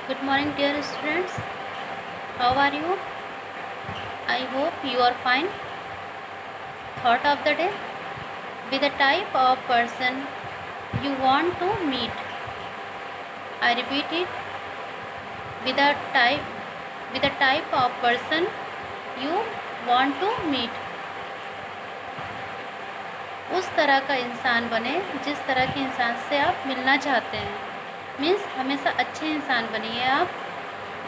Good morning, dear students. How are you? I hope you are fine. Thought of the day: be the type of person you want to meet. I repeat it: be the type of person you want to meet. उस तरह का इंसान बने जिस तरह के इंसान से आप मिलना चाहते हैं। मीन्स हमेशा अच्छे इंसान बनिए आप,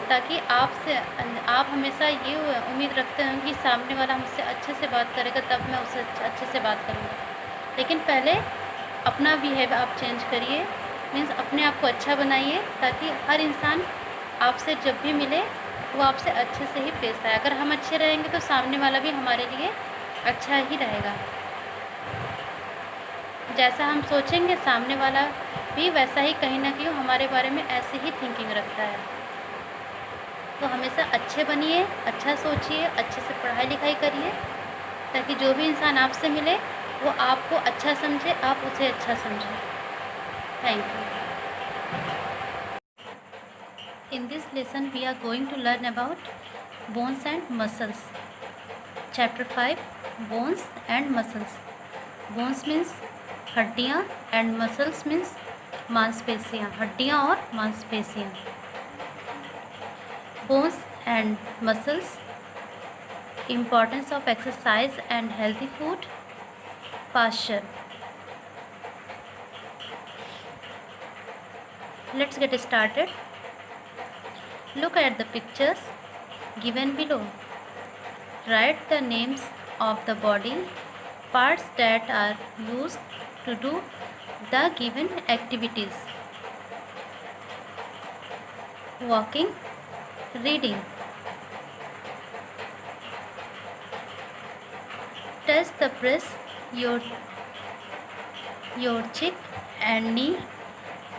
ताकि आप हमेशा ये उम्मीद रखते हैं कि सामने वाला मुझसे अच्छे से बात करेगा, तब मैं उससे अच्छे से बात करूँगा। लेकिन पहले अपना बिहेव आप चेंज करिए। मीन्स अपने आप को अच्छा बनाइए, ताकि हर इंसान आपसे जब भी मिले वो आपसे अच्छे से ही पेश आए। अगर हम अच्छे रहेंगे तो सामने वाला भी हमारे लिए अच्छा ही रहेगा। जैसा हम सोचेंगे सामने वाला भी वैसा ही कहीं ना कहीं हमारे बारे में ऐसे ही थिंकिंग रखता है। तो हमेशा अच्छे बनिए, अच्छा सोचिए, अच्छे से पढ़ाई लिखाई करिए, ताकि जो भी इंसान आपसे मिले वो आपको अच्छा समझे, आप उसे अच्छा समझें। Thank you. In this lesson we are going to learn about bones and muscles. Chapter 5, bones and muscles. Bones means हड्डियाँ and muscles means मांसपेशियाँ, हड्डियाँ और मांसपेशियाँ। Bones and muscles, importance of exercise and healthy food, posture. Let's get started. Look at the pictures given below. Write the names of the body parts that are used to do the given activities: walking, reading. Press your cheek and knee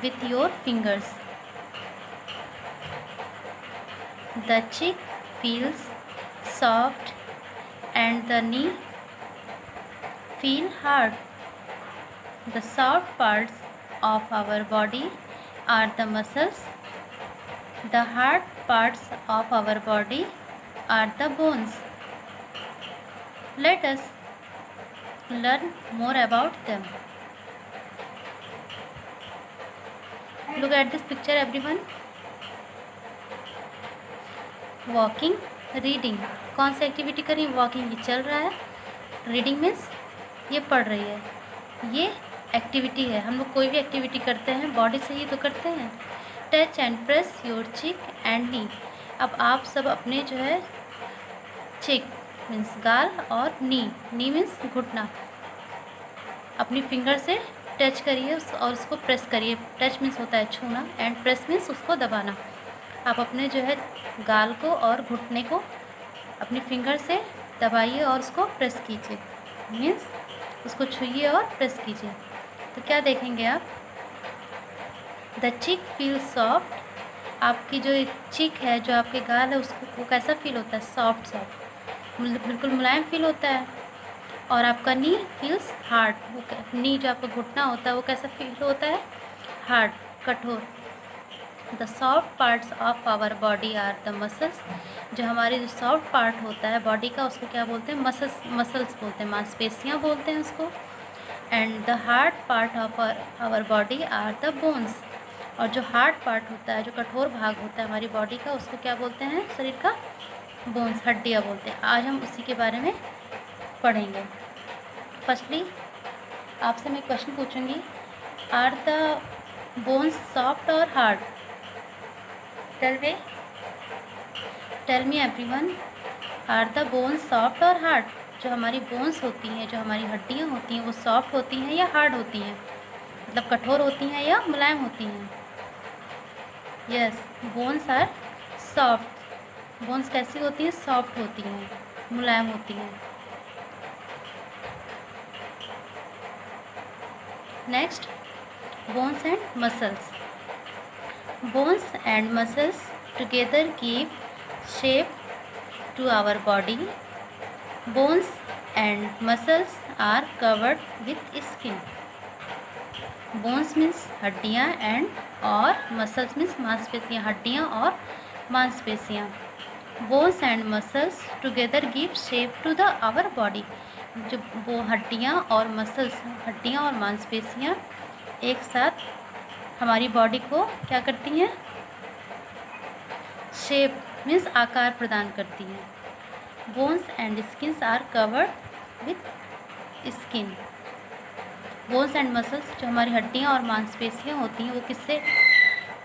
with your fingers. The cheek feels soft and the knee feel hard. The soft parts of our body are the muscles. The hard parts of our body are the bones. Let us learn more about them. Look at this picture, everyone. Walking, reading, कौन सी activity करें? Walking ये चल रहा है, reading means ये पढ़ रही है। ये एक्टिविटी है, हम लोग कोई भी एक्टिविटी करते हैं बॉडी से ही तो करते हैं। टच एंड प्रेस योर चिक एंड नी। अब आप सब अपने जो है चिक मीन्स गाल और नी मीन्स घुटना, अपनी फिंगर से टच करिए और उसको प्रेस करिए। टच मीन्स होता है छूना एंड प्रेस मीन्स उसको दबाना। आप अपने जो है गाल को और घुटने को अपनी फिंगर से दबाइए और उसको प्रेस कीजिए, मीन्स उसको छूइए और प्रेस कीजिए। तो क्या देखेंगे आप? द चिक फील सॉफ्ट। आपकी जो चिक है, जो आपके गाल है, उसको वो कैसा फील होता है? सॉफ्ट सॉफ्ट, बिल्कुल मुलायम फील होता है। और आपका नी फील्स हार्ड। वो नी जो आपका घुटना होता है वो कैसा फील होता है? हार्ड, कठोर। The soft parts of our body are the muscles. जो हमारी जो सॉफ्ट पार्ट होता है बॉडी का उसको क्या बोलते हैं? मसल्स बोलते हैं, मांसपेशियाँ बोलते हैं उसको। And the hard part of our body are the bones. और जो हार्ड पार्ट होता है, जो कठोर भाग होता है हमारी बॉडी का, उसको क्या बोलते हैं? शरीर का बोन्स, हड्डियाँ बोलते हैं। आज हम उसी के बारे में पढ़ेंगे। फर्स्टली आपसे मैं क्वेश्चन पूछूंगी, आर द बोन्स सॉफ्ट और hard? Tell me everyone, are the bones soft और हार्ड? जो हमारी बोन्स होती हैं, जो हमारी हड्डियाँ होती हैं, वो सॉफ्ट होती हैं या हार्ड होती हैं? मतलब कठोर होती हैं या मुलायम होती हैं? Yes, bones are soft. Bones कैसी होती हैं? सॉफ्ट होती हैं, मुलायम होती हैं। Next, bones and muscles. Bones and muscles together give shape to our body. Bones and muscles are covered with skin. Bones means हड्डियाँ एंड और मसल्स मीन्स मांसपेशियाँ, हड्डियाँ और मांसपेशियाँ। Bones and muscles together give shape to the our body. जो वो हड्डियाँ और मसल्स, हड्डियाँ और मांसपेशियाँ एक साथ हमारी बॉडी को क्या करती हैं? शेप मीन्स आकार प्रदान करती हैं। Bones and skins are covered with skin. Bones and muscles जो हमारी हड्डियाँ और मांसपेशियाँ होती हैं वो किससे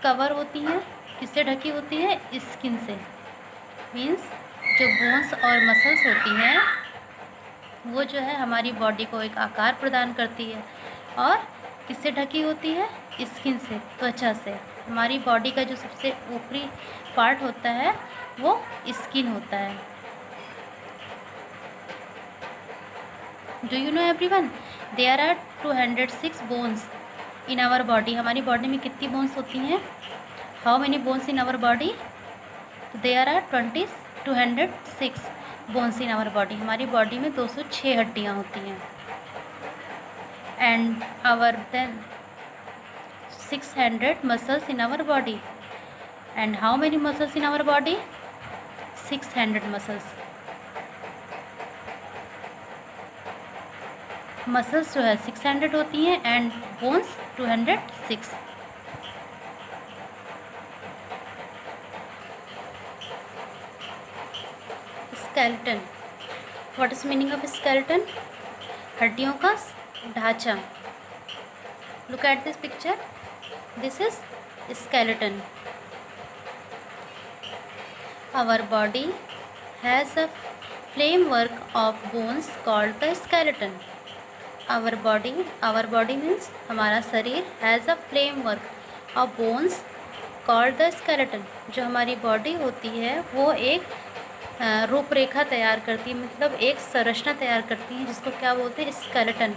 कवर होती हैं, किससे ढकी होती है? स्किन से। मीन्स जो बोन्स और मसल्स होती हैं वो जो है हमारी बॉडी को एक आकार प्रदान करती है और किससे ढकी होती है? स्किन से, त्वचा से। हमारी बॉडी का जो सबसे ऊपरी पार्ट होता है वो स्किन होता है। Do you know everyone, there are 206 bones in our body. हमारी बॉडी में कितनी बोन्स होती हैं? How many bones in our body? There are 206 bones in our body. हमारी बॉडी में 206 हड्डियाँ होती हैं। And our then 600 muscles in our body. And how many muscles in our body? 600 muscles. Muscles जो है 600 होती हैं and bones 206। Skeleton, what is meaning of skeleton? हड्डियों का ढांचा। Look at this picture, this is skeleton. Our body has a framework of bones called the skeleton. Our body means हमारा शरीर has a framework of bones called the skeleton. जो हमारी body होती है वो एक रूपरेखा तैयार करती है, मतलब एक संरचना तैयार करती है जिसको क्या बोलते हैं? स्केलेटन।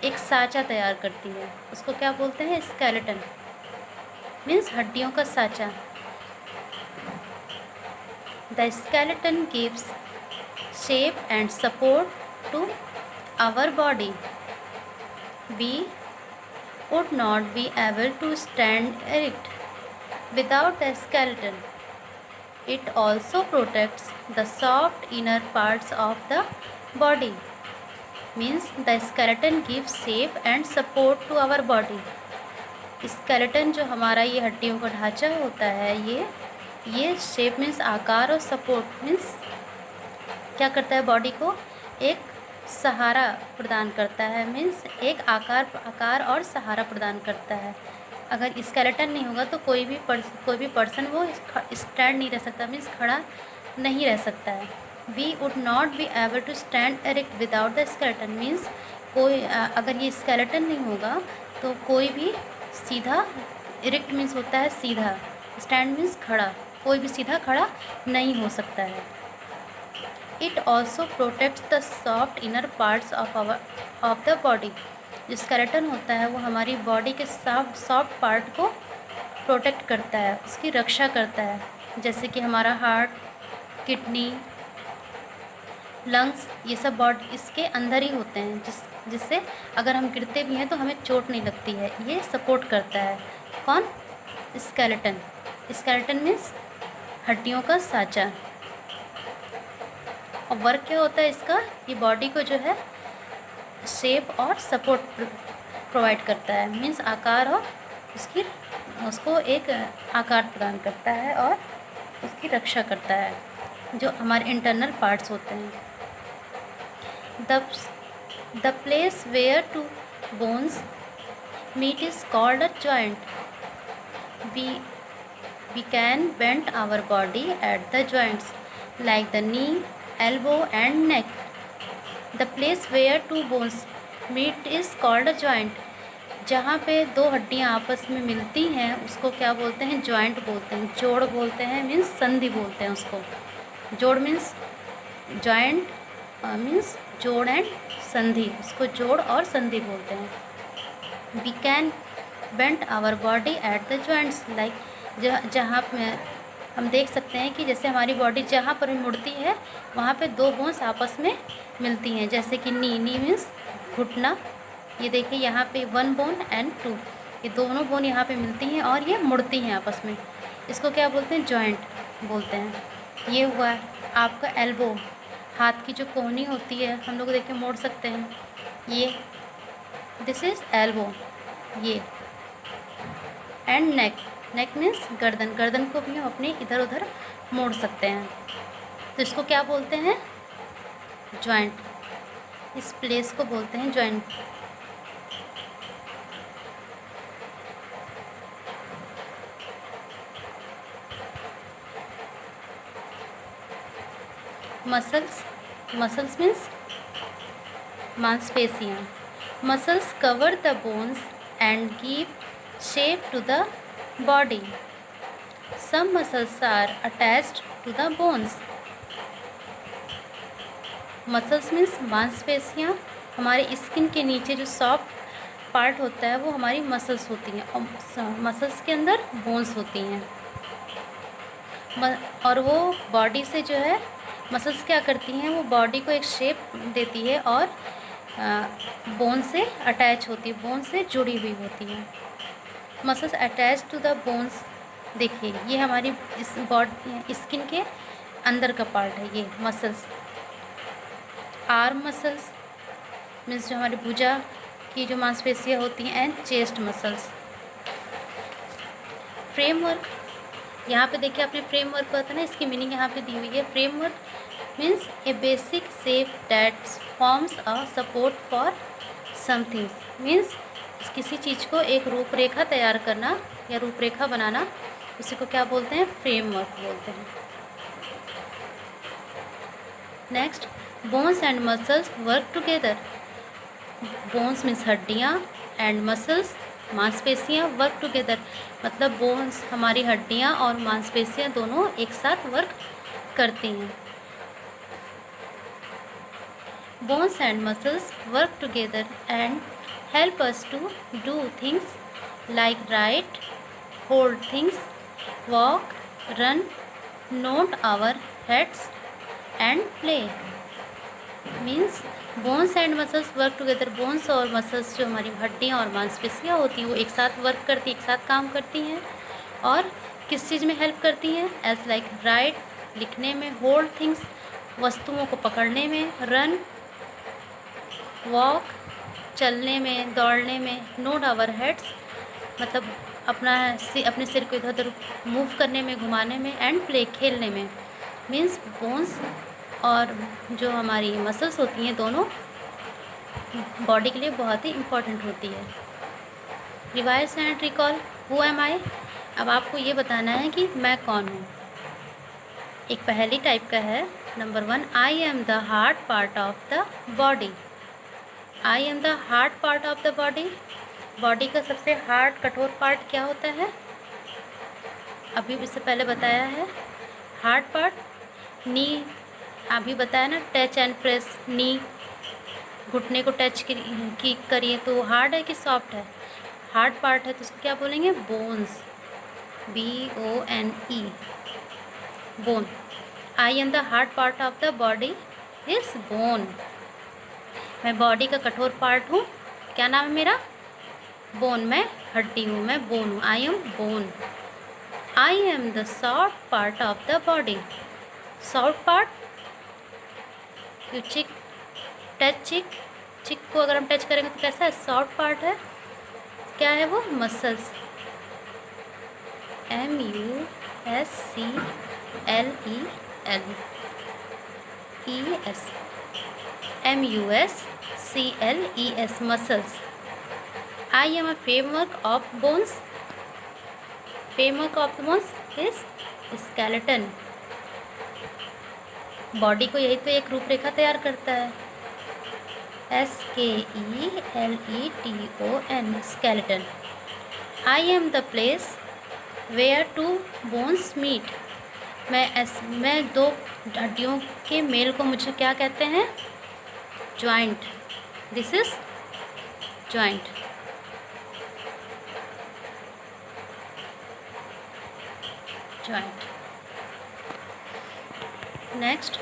एक साँचा तैयार करती है, उसको क्या बोलते हैं? स्केलेटन मीन्स हड्डियों का साँचा। The skeleton gives shape and support to our body. We would not be able to stand erect without the skeleton. It also protects the soft inner parts of the body. Means the skeleton gives shape and support to our body. skeleton जो हमारा ये हड्डियों का ढांचा होता है, ये shape means आकार और सपोर्ट मीन्स क्या करता है? बॉडी को एक सहारा प्रदान करता है। मीन्स एक आकार और सहारा प्रदान करता है। अगर स्केलेटन नहीं होगा तो कोई भी पर्सन वो स्टैंड नहीं रह सकता, मीन्स खड़ा नहीं रह सकता है। We would not be able to stand erect without the skeleton. Means कोई अगर ये स्केलेटन नहीं होगा तो कोई भी सीधा, एरेक्ट मीन्स होता है सीधा, स्टैंड मीन्स खड़ा, कोई भी सीधा खड़ा नहीं हो सकता है। It also protects the soft inner parts of the body. जो स्केलेटन होता है वो हमारी बॉडी के सॉफ्ट पार्ट को प्रोटेक्ट करता है, उसकी रक्षा करता है। जैसे कि हमारा हार्ट, किडनी, लंग्स, ये सब बॉडी इसके अंदर ही होते हैं, जिससे अगर हम गिरते भी हैं तो हमें चोट नहीं लगती है। ये सपोर्ट करता है। कौन? स्केलेटन। स्केलेटन मीन्स हड्डियों का साँचा। और वर्क क्या होता है इसका? ये बॉडी को जो है शेप और सपोर्ट प्रोवाइड करता है। मीन्स आकार और उसको एक आकार प्रदान करता है और उसकी रक्षा करता है, जो हमारे इंटरनल पार्ट्स होते हैं। The place where two bones meet is called a joint. We can bend our body at the joints like the knee, elbow and neck. The place where two bones meet is called a joint. जहाँ पे दो हड्डियाँ आपस में मिलती हैं उसको क्या बोलते हैं? जॉइंट बोलते हैं, जोड़ बोलते हैं, मीन्स संधि बोलते हैं उसको। जोड़ मीन्स जॉइंट मीन्स जोड़ एंड संधि, उसको जोड़ और संधि बोलते हैं। We can bend our body at the joints like, जहाँ हम देख सकते हैं कि जैसे हमारी बॉडी जहाँ पर भी मुड़ती है वहाँ पे दो बोन्स आपस में मिलती हैं। जैसे कि नी मीन्स घुटना, ये देखिए यहाँ पे 1 बोन एंड 2, ये दोनों बोन यहाँ पे मिलती हैं और ये मुड़ती हैं आपस में, इसको क्या बोलते हैं, जॉइंट बोलते हैं। ये हुआ आपका एल्बो, हाथ की जो कोहनी होती है हम लोग देख के मोड़ सकते हैं, ये दिस इज़ एल्बो ये। एंड नेक, नेक मीन्स गर्दन, गर्दन को भी हम अपने इधर उधर मोड़ सकते हैं, तो इसको क्या बोलते हैं, जॉइंट। इस प्लेस को बोलते हैं जॉइंट। मसल्स, मसल्स मीन्स मांसपेशियाँ। Muscles cover the bones and give shape to the body. Some muscles are attached to the bones. Muscles means मांसपेशियाँ, हमारे स्किन के नीचे जो सॉफ्ट पार्ट होता है वो हमारी मसल्स होती हैं, और मसल्स के अंदर बोन्स होती हैं। और वो बॉडी से जो है, मसल्स क्या करती हैं, वो बॉडी को एक शेप देती है और बोन से अटैच होती है, बोन से जुड़ी हुई होती हैं। Muscles attach to the bones, देखिए ये हमारी इस बॉडी स्किन के अंदर का पार्ट है ये मसल्स। आर्म मसल्स मीन्स जो हमारी भुजा की जो मांसपेशियाँ होती हैं, एंड चेस्ट मसल्स। फ्रेमवर्क, यहाँ पे देखिए आपने फ्रेमवर्क पता ना, इसकी मीनिंग यहाँ पे दी हुई है। Framework means A basic shape that forms a support for something, means किसी चीज़ को एक रूपरेखा तैयार करना या रूपरेखा बनाना, उसी को क्या बोलते हैं, फ्रेमवर्क बोलते हैं। Next, bones and muscles work together. Bones means हड्डियाँ, एंड मसल्स मांसपेशियाँ, वर्क टुगेदर मतलब बोन्स हमारी हड्डियाँ और मांसपेशियाँ दोनों एक साथ वर्क करती हैं। Bones and muscles work together and help us to do things like write, hold things, walk, run, nod our heads and play. Means bones and muscles work together. bones और muscles जो हमारी हड्डियाँ और मांसपेशियाँ होती हैं वो एक साथ वर्क करती, एक साथ काम करती हैं, और किस चीज़ में हेल्प करती हैं, एज लाइक राइट लिखने में, होल्ड थिंग्स वस्तुओं को पकड़ने में, रन वॉक चलने में, दौड़ने में, नोड आवर हेड्स मतलब अपने सिर को इधर उधर मूव करने में, घुमाने में, एंड प्ले खेलने में। मीन्स बोन्स और जो हमारी मसल्स होती हैं दोनों बॉडी के लिए बहुत ही इम्पोर्टेंट होती है। Revise and recall, who am I. अब आपको ये बताना है कि मैं कौन हूँ। एक पहली टाइप का है, number 1, I am the hard part of the body. I am the hard part of the body. Body का सबसे हार्ड कठोर पार्ट क्या होता है, अभी इससे पहले बताया है। हार्ड पार्ट नी, अभी बताया ना, टच एंड प्रेस, नी घुटने को टच करिए तो हार्ड है कि सॉफ्ट है, हार्ड पार्ट है, तो उसको क्या बोलेंगे, bones, BONE, bone. I am the hard part of the body is bone. मैं बॉडी का कठोर पार्ट हूँ, क्या नाम है मेरा, बोन, मैं हड्डी हूँ, मैं बोन हूँ, I am bone. I am the soft part of the body. Soft part, you touch चिक को अगर हम टच करेंगे तो कैसा है, सॉफ्ट पार्ट है, क्या है वो, muscles, MUSCLES, muscles. I am a framework of bones. Framework of the bones is skeleton. Body को यही तो एक रूपरेखा तैयार करता है, SKELETON, skeleton. I am the place where two bones meet. मैं दो हड्डियों के मेल को मुझे क्या कहते हैं, joint. This is joint. Joint. Next,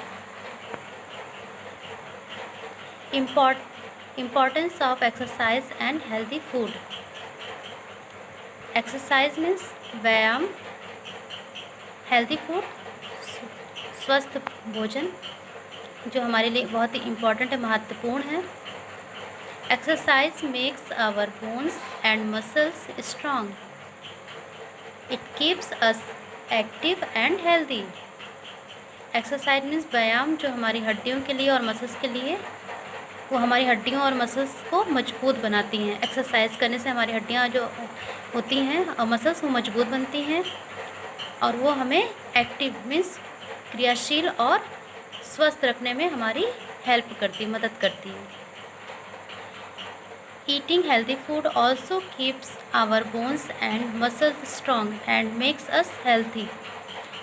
importance of exercise and healthy food. Exercise means व्यायाम, हेल्दी फूड स्वस्थ भोजन जो हमारे लिए बहुत ही इम्पोर्टेंट है, महत्वपूर्ण है। Exercise makes our bones and muscles strong, it keeps us active and healthy. Exercise means व्यायाम जो हमारी हड्डियों के लिए और मसल्स के लिए, वो हमारी हड्डियों और मसल्स को मजबूत बनाती हैं। एक्सरसाइज करने से हमारी हड्डियाँ जो होती हैं और मसल्स वो मजबूत बनती हैं और वो हमें एक्टिव मीन्स क्रियाशील और स्वस्थ रखने में हमारी हेल्प करती, मदद करती है। Eating healthy food also keeps our bones and muscles strong and makes us healthy.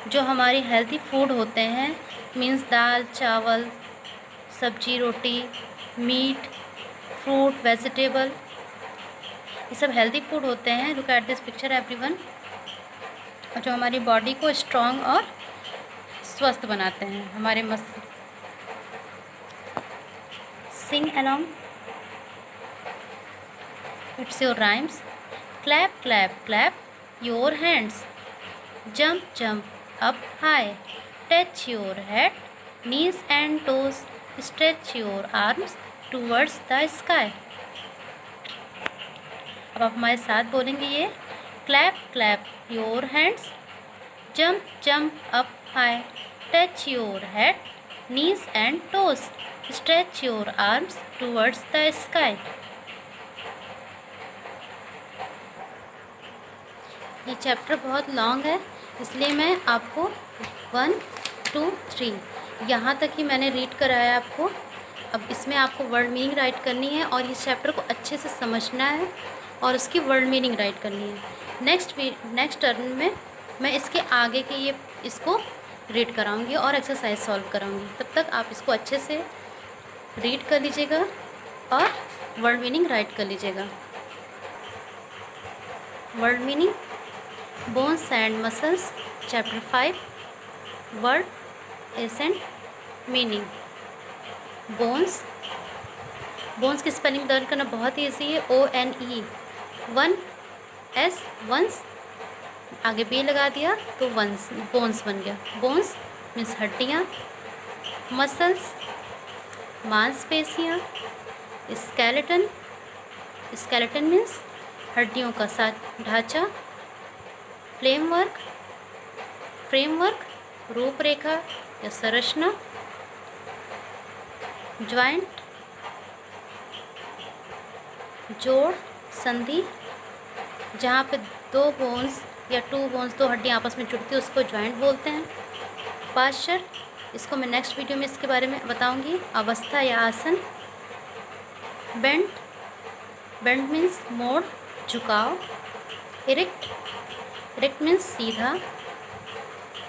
जो हमारे हेल्दी फूड होते हैं मीन्स दाल, चावल, सब्जी, रोटी, मीट, फ्रूट, वेजिटेबल, ये सब हेल्दी फूड होते हैं। Look at this picture everyone. जो हमारी बॉडी को स्ट्रॉन्ग और स्वस्थ बनाते हैं, हमारे muscle. Sing along, it's your rhymes. Clap clap clap your hands, jump jump up high, touch your head, knees and toes, stretch your arms towards the sky. अब आप हमारे साथ बोलेंगे ये। Clap clap your hands, jump jump up high, touch your head, knees and toes, stretch your arms towards the sky. ये chapter बहुत long है, इसलिए मैं आपको 1, 2, 3 यहाँ तक ही मैंने रीड कराया आपको। अब इसमें आपको वर्ड मीनिंग राइट करनी है और इस चैप्टर को अच्छे से समझना है और उसकी वर्ड मीनिंग राइट करनी है। नेक्स्ट टर्न में मैं इसके आगे के ये इसको रीड कराऊंगी और एक्सरसाइज सॉल्व कराऊंगी। तब तक आप इसको अच्छे से रीड कर लीजिएगा और वर्ड मीनिंग राइट कर लीजिएगा। Word meaning, bones and muscles, chapter 5, word ascent meaning. Bones, bones की स्पेलिंग दर्ज करना बहुत ही ईजी है, ONE, 1 S, वंस, आगे बी लगा दिया तो वंस, बोन्स बन गया। बोन्स मीन्स हड्डियाँ, मसल्स मांसपेशियाँ, स्केलेटन, स्केलेटन मीन्स हड्डियों का साथ ढांचा, फ्रेमवर्क, फ्रेमवर्क रूपरेखा या संरचना, ज्वाइंट जोड़, संधि, जहाँ पे 2 बोन्स या 2 बोन्स 2 हड्डियाँ आपस में जुड़ती है उसको ज्वाइंट बोलते हैं। पास्चर, इसको मैं नेक्स्ट वीडियो में इसके बारे में बताऊंगी। अवस्था या आसन। बेंड, बेंड मीन्स मोड़, झुकाव। इरेक्ट, इरेक्ट मीन्स सीधा।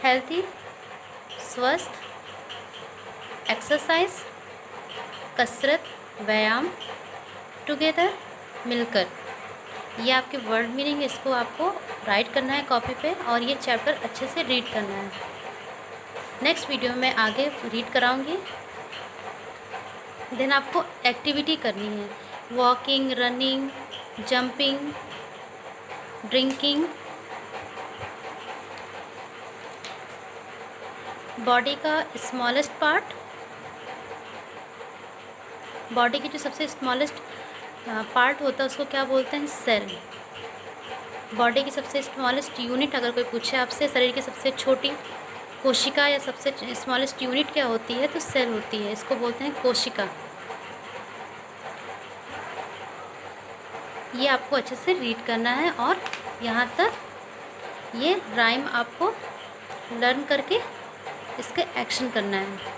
हेल्थी स्वस्थ। एक्सरसाइज कसरत, व्यायाम। टुगेदर मिलकर। ये आपके वर्ड मीनिंग है, इसको आपको राइट करना है कॉपी पे और ये चैप्टर अच्छे से रीड करना है। नेक्स्ट वीडियो में आगे रीड कराऊंगी। देन आपको एक्टिविटी करनी है, walking, running, jumping, drinking. Body का स्मॉलेस्ट पार्ट, बॉडी की जो सबसे स्मॉलेस्ट पार्ट होता है उसको क्या बोलते हैं? सेल। बॉडी की सबसे स्मॉलेस्ट यूनिट अगर कोई पूछे आपसे, शरीर की सबसे छोटी कोशिका या सबसे स्मॉलेस्ट यूनिट क्या होती है, तो सेल होती है, इसको बोलते हैं कोशिका। ये आपको अच्छे से रीड करना है और यहाँ तक ये राइम आपको लर्न करके इसका एक्शन करना है।